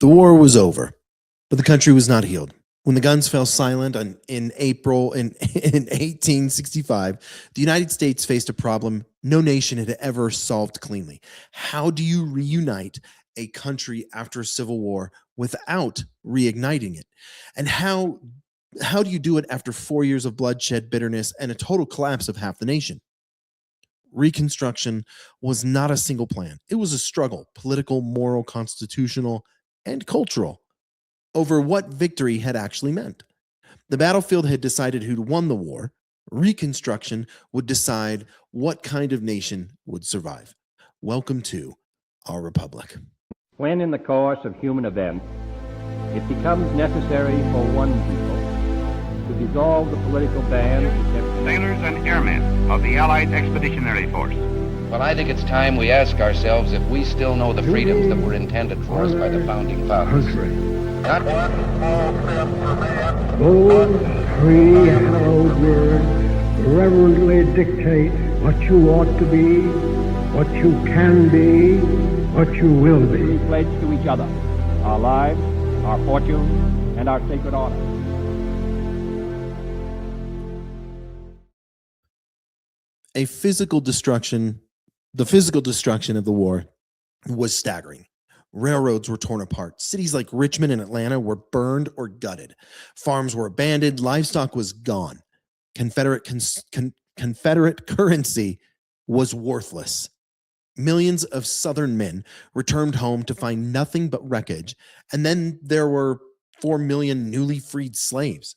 The war was over, but the country was not healed. When the guns fell silent in April in 1865, the United States faced a problem no nation had ever solved cleanly. How do you reunite a country after a civil war without reigniting it? And how do you do it after 4 years of bloodshed, bitterness, and a total collapse of half the nation? Reconstruction was not a single plan. It was a struggle, political, moral, constitutional, and cultural, over what victory had actually meant. The battlefield had decided who'd won the war. Reconstruction would decide what kind of nation would survive. Welcome to our republic. When in the course of human events it becomes necessary for one people to dissolve the political band that kept sailors and airmen of the Allied Expeditionary Force. Well, I think it's time we ask ourselves if we still know the freedoms that were intended for us by the founding fathers. Not one small step for man. Those three hallowed words reverently dictate what you ought to be, what you can be, what you will be. We pledge to each other our lives, our fortunes, and our sacred honor. The physical destruction of the war was staggering. Railroads were torn apart. Cities like Richmond and Atlanta were burned or gutted. Farms were abandoned. Livestock was gone. Confederate currency was worthless. Millions of Southern men returned home to find nothing but wreckage. And then there were 4 million newly freed slaves.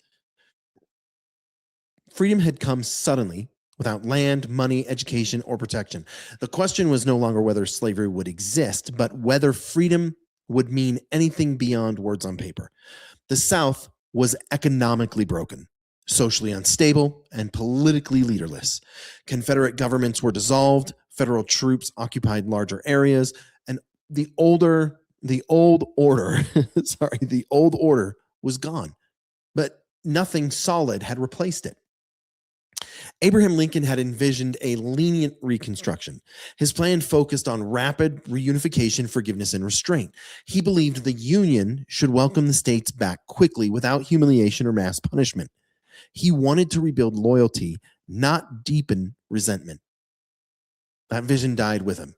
Freedom had come suddenly, without land, money, education, or protection. The question was no longer whether slavery would exist, but whether freedom would mean anything beyond words on paper. The South was economically broken, socially unstable, and politically leaderless. Confederate governments were dissolved, federal troops occupied larger areas, and the old order was gone, but nothing solid had replaced it. Abraham Lincoln had envisioned a lenient Reconstruction. His plan focused on rapid reunification, forgiveness, and restraint. He believed the Union should welcome the states back quickly without humiliation or mass punishment. He wanted to rebuild loyalty, not deepen resentment. That vision died with him.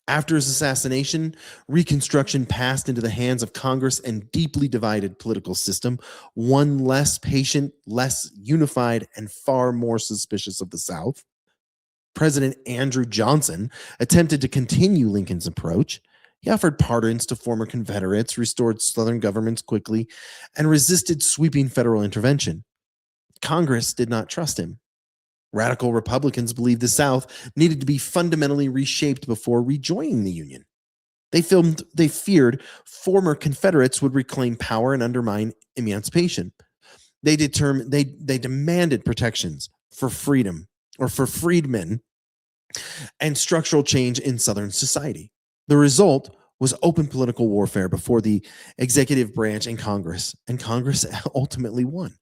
After his assassination, Reconstruction passed into the hands of Congress and deeply divided political system, one less patient, less unified, and far more suspicious of the South. President Andrew Johnson attempted to continue Lincoln's approach. He offered pardons to former Confederates, restored Southern governments quickly, and resisted sweeping federal intervention. Congress did not trust him. Radical Republicans believed the South needed to be fundamentally reshaped before rejoining the Union. They feared former Confederates would reclaim power and undermine emancipation. They demanded protections for freedom or for freedmen and structural change in Southern society. The result was open political warfare before the executive branch and Congress ultimately won.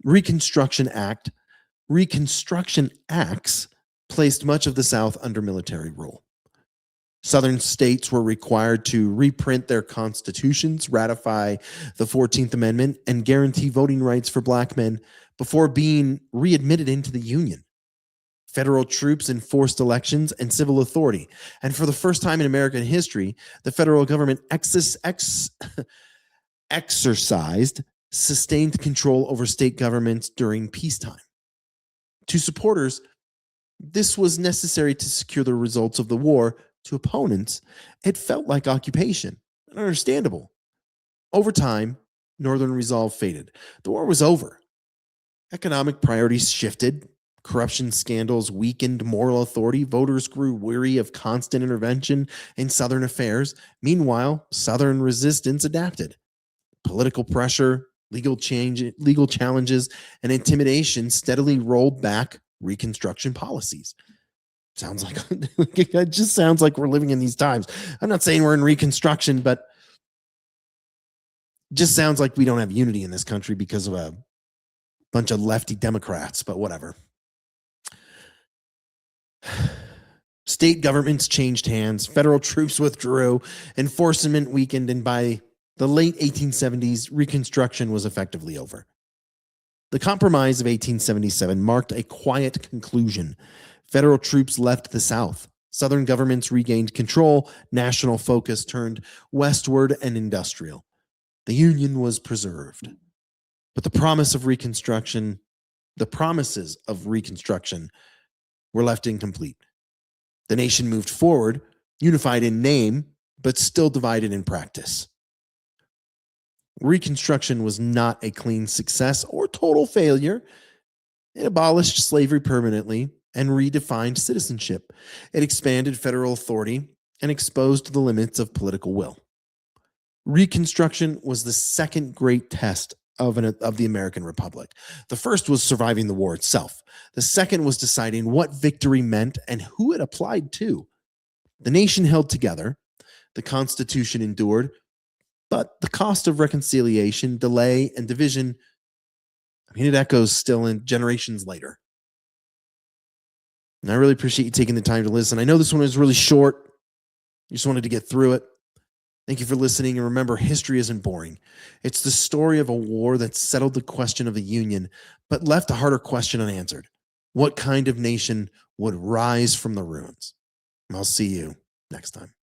Reconstruction Acts placed much of the South under military rule. Southern states were required to reprint their constitutions, ratify the 14th Amendment, and guarantee voting rights for black men before being readmitted into the Union. Federal troops enforced elections and civil authority. And for the first time in American history, the federal government exercised sustained control over state governments during peacetime. To supporters, this was necessary to secure the results of the war. To opponents, it felt like occupation. Understandable. Over time, Northern resolve faded. The war was over. Economic priorities shifted. Corruption scandals weakened moral authority. Voters grew weary of constant intervention in Southern affairs. Meanwhile, Southern resistance adapted. Political pressure, legal challenges, and intimidation steadily rolled back Reconstruction policies. It just sounds like we're living in these times. I'm not saying we're in Reconstruction, but it just sounds like we don't have unity in this country because of a bunch of lefty Democrats, but whatever. State governments changed hands, federal troops withdrew, enforcement weakened, and by the late 1870s, Reconstruction was effectively over. The Compromise of 1877 marked a quiet conclusion. Federal troops left the South. Southern governments regained control. National focus turned westward and industrial. The Union was preserved. But the promises of Reconstruction were left incomplete. The nation moved forward, unified in name, but still divided in practice. Reconstruction was not a clean success or total failure. It abolished slavery permanently and redefined citizenship. It expanded federal authority and exposed the limits of political will. Reconstruction was the second great test of the American Republic. The first was surviving the war itself. The second was deciding what victory meant and who it applied to. The nation held together. The Constitution endured. But the cost of reconciliation, delay, and division, it echoes still in generations later. And I really appreciate you taking the time to listen. I know this one was really short. You just wanted to get through it. Thank you for listening. And remember, history isn't boring. It's the story of a war that settled the question of the Union, but left a harder question unanswered. What kind of nation would rise from the ruins? And I'll see you next time.